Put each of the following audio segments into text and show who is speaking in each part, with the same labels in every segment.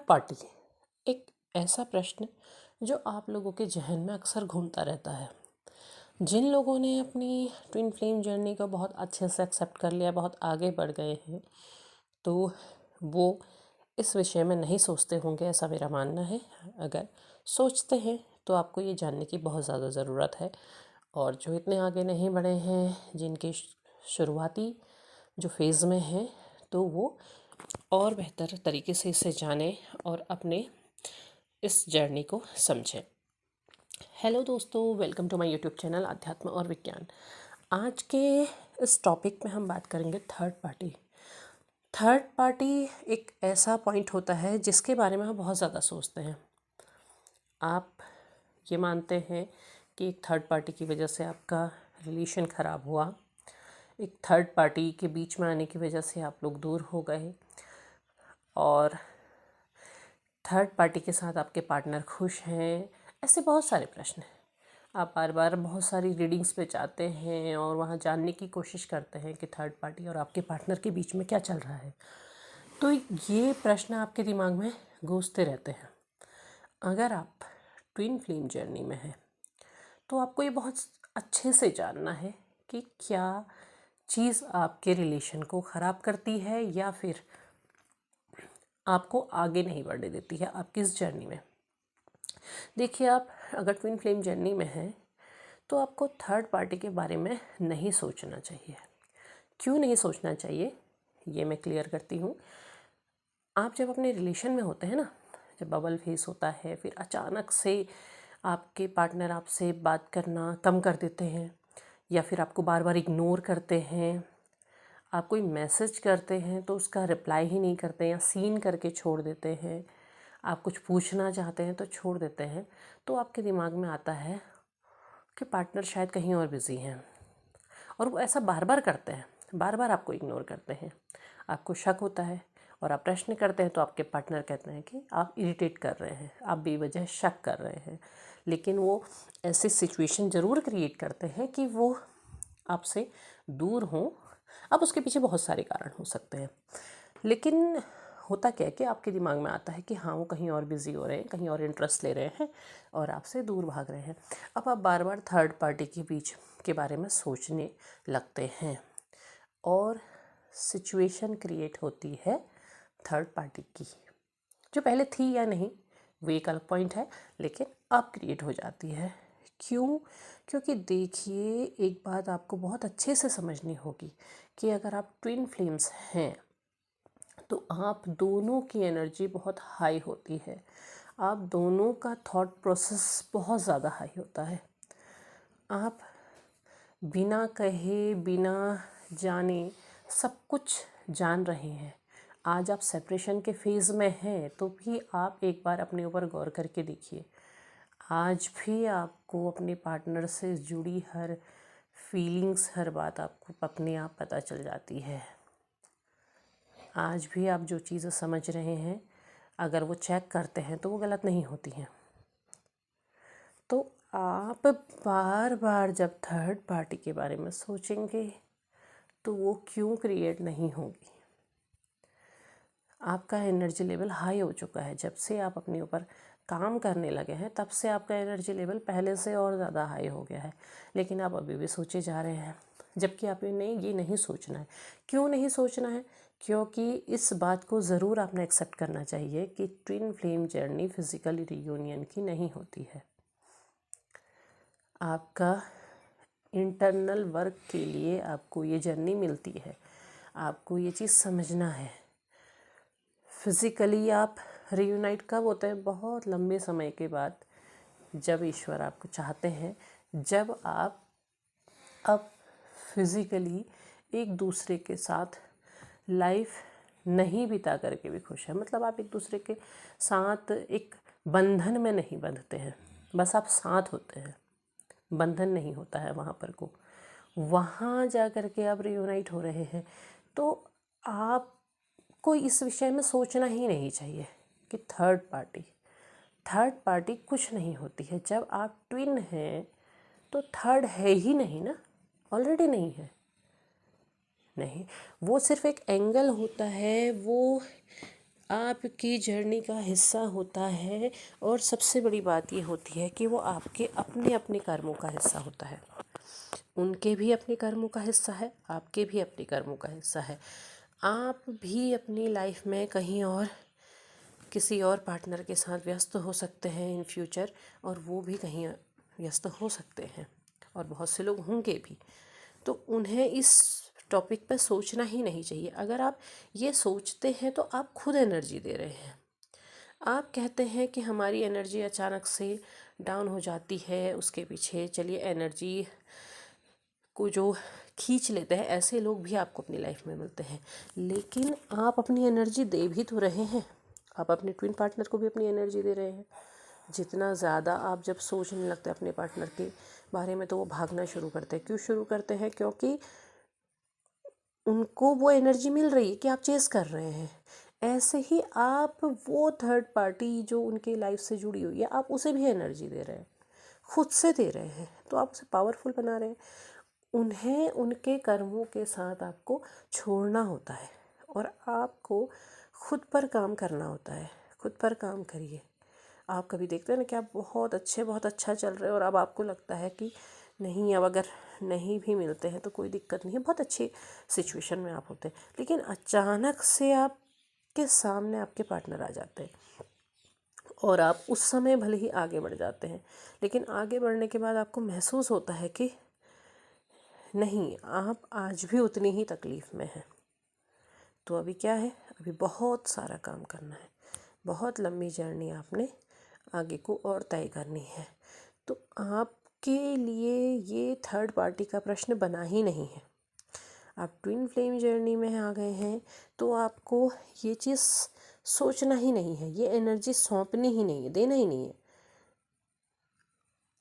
Speaker 1: Party एक ऐसा प्रश्न जो आप लोगों के जहन में अक्सर घूमता रहता है। जिन लोगों ने अपनी ट्विन फ्लेम जर्नी को बहुत अच्छे से एक्सेप्ट कर लिया, बहुत आगे बढ़ गए हैं, तो वो इस विषय में नहीं सोचते होंगे, ऐसा मेरा मानना है। अगर सोचते हैं तो आपको ये जानने की बहुत ज़्यादा ज़रूरत है। और जो इतने आगे नहीं बढ़े हैं, जिनके शुरुआती जो फेज़ में हैं, तो वो और बेहतर तरीके से इसे जानें और अपने इस जर्नी को समझें। हेलो दोस्तों, welcome to my YouTube channel अध्यात्म और विज्ञान। आज के इस टॉपिक में हम बात करेंगे थर्ड पार्टी। थर्ड पार्टी एक ऐसा पॉइंट होता है जिसके बारे में हम बहुत ज़्यादा सोचते हैं। आप ये मानते हैं कि एक थर्ड पार्टी की वजह से आपका रिलेशन ख़राब हुआ, एक थर्ड पार्टी के बीच में आने की वजह से आप लोग दूर हो गए, और थर्ड पार्टी के साथ आपके पार्टनर खुश हैं। ऐसे बहुत सारे प्रश्न हैं। आप बार बार बहुत सारी रीडिंग्स पे जाते हैं और वहाँ जानने की कोशिश करते हैं कि थर्ड पार्टी और आपके पार्टनर के बीच में क्या चल रहा है। तो ये प्रश्न आपके दिमाग में गूंजते रहते हैं। अगर आप ट्विन फ्लेम जर्नी में हैं तो आपको ये बहुत अच्छे से जानना है कि क्या चीज़ आपके रिलेशन को ख़राब करती है या फिर आपको आगे नहीं बढ़ने देती है आपकी इस जर्नी में। देखिए, आप अगर ट्विन फ्लेम जर्नी में हैं तो आपको थर्ड पार्टी के बारे में नहीं सोचना चाहिए। क्यों नहीं सोचना चाहिए, ये मैं क्लियर करती हूँ। आप जब अपने रिलेशन में होते हैं ना, जब बबल फेस होता है, फिर अचानक से आपके पार्टनर आपसे बात करना कम कर देते हैं या फिर आपको बार बार इग्नोर करते हैं, आप कोई मैसेज करते हैं तो उसका रिप्लाई ही नहीं करते या सीन करके छोड़ देते हैं, आप कुछ पूछना चाहते हैं तो छोड़ देते हैं, तो आपके दिमाग में आता है कि पार्टनर शायद कहीं और बिज़ी हैं। और वो ऐसा बार बार करते हैं, बार बार आपको इग्नोर करते हैं। आपको शक होता है और आप प्रश्न करते हैं तो आपके पार्टनर कहते हैं कि आप इरिटेट कर रहे हैं, आप बेवजह शक कर रहे हैं। लेकिन वो ऐसी सिचुएशन ज़रूर क्रिएट करते हैं कि वो आपसे दूर हों। अब उसके पीछे बहुत सारे कारण हो सकते हैं, लेकिन होता क्या है कि आपके दिमाग में आता है कि हाँ, वो कहीं और बिज़ी हो रहे हैं, कहीं और इंटरेस्ट ले रहे हैं और आपसे दूर भाग रहे हैं। अब आप बार बार थर्ड पार्टी के बीच के बारे में सोचने लगते हैं और सिचुएशन क्रिएट होती है थर्ड पार्टी की, जो पहले थी या नहीं वो एक अलग पॉइंट है, लेकिन अब क्रिएट हो जाती है। क्यों? क्योंकि देखिए, एक बात आपको बहुत अच्छे से समझनी होगी कि अगर आप ट्विन फ्लेम्स हैं तो आप दोनों की एनर्जी बहुत हाई होती है, आप दोनों का थॉट प्रोसेस बहुत ज़्यादा हाई होता है। आप बिना कहे, बिना जाने सब कुछ जान रहे हैं। आज आप सेपरेशन के फेज़ में हैं तो भी आप एक बार अपने ऊपर गौर करके देखिए। आज भी आपको अपने पार्टनर से जुड़ी हर फीलिंग्स, हर बात आपको अपने आप पता चल जाती है। आज भी आप जो चीज़ें समझ रहे हैं, अगर वो चेक करते हैं तो वो गलत नहीं होती हैं। तो आप बार बार जब थर्ड पार्टी के बारे में सोचेंगे तो वो क्यों क्रिएट नहीं होगी। आपका एनर्जी लेवल हाई हो चुका है। जब से आप अपने ऊपर काम करने लगे हैं तब से आपका एनर्जी लेवल पहले से और ज़्यादा हाई हो गया है, लेकिन आप अभी भी सोचे जा रहे हैं, जबकि आप ये नहीं सोचना है। क्यों नहीं सोचना है? क्योंकि इस बात को ज़रूर आपने एक्सेप्ट करना चाहिए कि twin flame journey physical reunion की नहीं होती है। आपका इंटरनल वर्क के लिए आपको ये जर्नी मिलती है। आपको ये चीज़ समझना है। फिज़िकली आप रियूनाइट कब होते हैं? बहुत लंबे समय के बाद, जब ईश्वर आपको चाहते हैं, जब आप अब फिज़िकली एक दूसरे के साथ लाइफ नहीं बिता करके भी खुश हैं। मतलब आप एक दूसरे के साथ एक बंधन में नहीं बंधते हैं, बस आप साथ होते हैं, बंधन नहीं होता है वहाँ पर को। वहाँ जा कर के आप रियूनाइट हो रहे हैं, तो आपको इस विषय में सोचना ही नहीं चाहिए कि थर्ड पार्टी कुछ नहीं होती है। जब आप ट्विन हैं तो थर्ड है ही नहीं ना, ऑलरेडी नहीं है। नहीं, वो सिर्फ एक एंगल होता है, वो आपकी जर्नी का हिस्सा होता है। और सबसे बड़ी बात ये होती है कि वो आपके अपने अपने कर्मों का हिस्सा होता है। उनके भी अपने कर्मों का हिस्सा है, आपके भी अपने कर्मों का हिस्सा है। आप भी अपनी लाइफ में कहीं और किसी और पार्टनर के साथ व्यस्त हो सकते हैं इन फ्यूचर, और वो भी कहीं व्यस्त हो सकते हैं, और बहुत से लोग होंगे भी। तो उन्हें इस टॉपिक पे सोचना ही नहीं चाहिए। अगर आप ये सोचते हैं तो आप खुद एनर्जी दे रहे हैं। आप कहते हैं कि हमारी एनर्जी अचानक से डाउन हो जाती है, उसके पीछे चलिए एनर्जी को जो खींच लेते हैं, ऐसे लोग भी आपको अपनी लाइफ में मिलते हैं। लेकिन आप अपनी एनर्जी दे भी तो रहे हैं। आप अपने ट्विन पार्टनर को भी अपनी एनर्जी दे रहे हैं। जितना ज़्यादा आप जब सोचने लगते हैं अपने पार्टनर के बारे में, तो वो भागना शुरू करते हैं। क्यों शुरू करते हैं? क्योंकि उनको वो एनर्जी मिल रही है कि आप चेस कर रहे हैं। ऐसे ही आप वो थर्ड पार्टी जो उनकी लाइफ से जुड़ी हुई है, आप उसे भी एनर्जी दे रहे हैं, खुद से दे रहे हैं, तो आप उसे पावरफुल बना रहे हैं। उन्हें उनके कर्मों के साथ आपको छोड़ना होता है, और आपको खुद पर काम करना होता है। खुद पर काम करिए। आप कभी देखते हैं ना कि आप बहुत अच्छा चल रहे हैं, और अब आपको लगता है कि नहीं, अब अगर नहीं भी मिलते हैं तो कोई दिक्कत नहीं है, बहुत अच्छी सिचुएशन में आप होते हैं। लेकिन अचानक से आपके सामने आपके पार्टनर आ जाते हैं, और आप उस समय भले ही आगे बढ़ जाते हैं, लेकिन आगे बढ़ने के बाद आपको महसूस होता है कि नहीं, आप आज भी उतनी ही तकलीफ़ में हैं। तो अभी क्या है, अभी बहुत सारा काम करना है, बहुत लंबी जर्नी आपने आगे को और तय करनी है। तो आपके लिए ये थर्ड पार्टी का प्रश्न बना ही नहीं है। आप ट्विन फ्लेम जर्नी में आ गए हैं, तो आपको ये चीज़ सोचना ही नहीं है, ये एनर्जी सौंपनी ही नहीं है, देना ही नहीं है।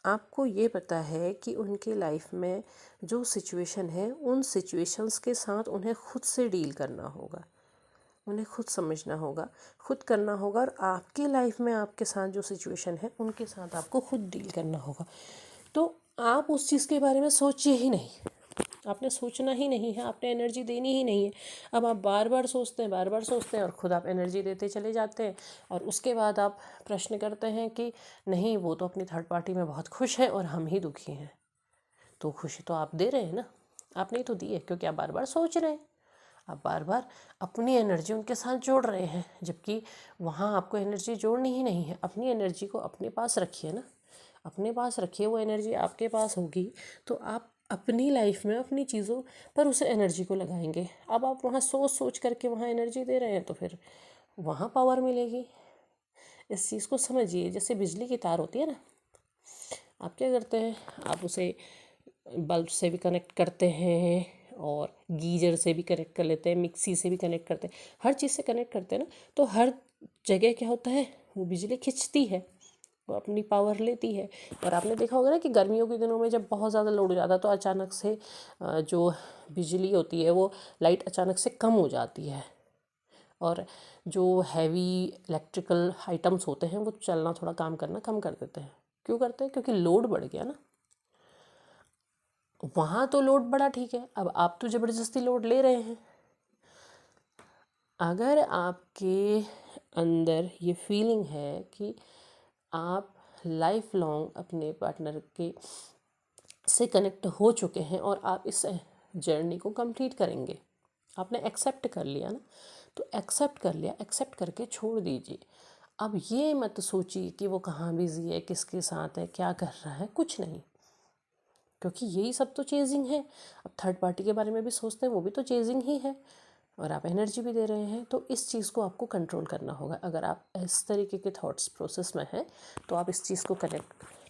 Speaker 1: आपको ये पता है कि उनके लाइफ में जो सिचुएशन है, उन सिचुएशंस के साथ उन्हें खुद से डील करना होगा, उन्हें खुद समझना होगा, खुद करना होगा। और आपकी लाइफ में आपके साथ जो सिचुएशन है, उनके साथ आपको खुद डील करना होगा। तो आप उस चीज़ के बारे में सोचिए ही नहीं, आपने सोचना ही नहीं है, आपने एनर्जी देनी ही नहीं है। अब आप बार बार सोचते हैं और खुद आप एनर्जी देते चले जाते हैं, और उसके बाद आप प्रश्न करते हैं कि नहीं, वो तो अपनी थर्ड पार्टी में बहुत खुश है और हम ही दुखी हैं। तो खुशी तो आप दे रहे हैं ना, आपने ही तो दी है, क्योंकि आप बार बार सोच रहे हैं, आप बार बार अपनी एनर्जी उनके साथ जोड़ रहे हैं, जबकि वहाँ आपको एनर्जी जोड़नी ही नहीं है। अपनी एनर्जी को अपने पास रखिए ना, अपने पास रखिए। वो एनर्जी आपके पास होगी तो आप अपनी लाइफ में अपनी चीज़ों पर उस एनर्जी को लगाएंगे। अब आप वहाँ सोच करके वहाँ एनर्जी दे रहे हैं, तो फिर वहाँ पावर मिलेगी। इस चीज़ को समझिए। जैसे बिजली की तार होती है ना, आप क्या करते हैं, आप उसे बल्ब से भी कनेक्ट करते हैं, और गीजर से भी कनेक्ट कर लेते हैं, मिक्सी से भी कनेक्ट करते हैं, हर चीज़ से कनेक्ट करते हैं ना। तो हर जगह क्या होता है, वो बिजली खींचती है, वो अपनी पावर लेती है। और आपने देखा होगा ना कि गर्मियों के दिनों में जब बहुत ज़्यादा लोड हो जाता है, तो अचानक से जो बिजली होती है, वो लाइट अचानक से कम हो जाती है, और जो हैवी इलेक्ट्रिकल आइटम्स होते हैं, वो चलना, थोड़ा काम करना कम कर देते हैं। क्यों करते हैं? क्योंकि लोड बढ़ गया ना। वहाँ तो लोड बढ़ा, ठीक है, अब आप तो ज़बरदस्ती लोड ले रहे हैं। अगर आपके अंदर ये फीलिंग है कि आप लाइफ लॉन्ग अपने पार्टनर के से कनेक्ट हो चुके हैं, और आप इस जर्नी को कंप्लीट करेंगे, आपने एक्सेप्ट कर लिया ना, तो एक्सेप्ट कर लिया, एक्सेप्ट करके छोड़ दीजिए। अब ये मत सोचिए कि वो कहाँ बिजी है, किसके साथ है, क्या कर रहा है, कुछ नहीं, क्योंकि यही सब तो चेजिंग है। अब थर्ड पार्टी के बारे में भी सोचते हैं, वो भी तो चेजिंग ही है, और आप एनर्जी भी दे रहे हैं। तो इस चीज़ को आपको कंट्रोल करना होगा। अगर आप इस तरीके के थॉट्स प्रोसेस में हैं, तो आप इस चीज़ को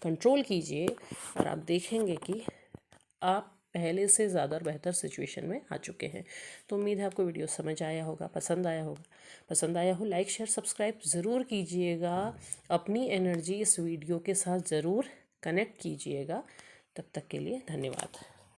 Speaker 1: कंट्रोल कीजिए, और आप देखेंगे कि आप पहले से ज़्यादा बेहतर सिचुएशन में आ चुके हैं। तो उम्मीद है आपको वीडियो समझ आया होगा, पसंद आया होगा। पसंद आया हो, लाइक शेयर सब्सक्राइब ज़रूर कीजिएगा। अपनी एनर्जी इस वीडियो के साथ ज़रूर कनेक्ट कीजिएगा। तब तक के लिए धन्यवाद।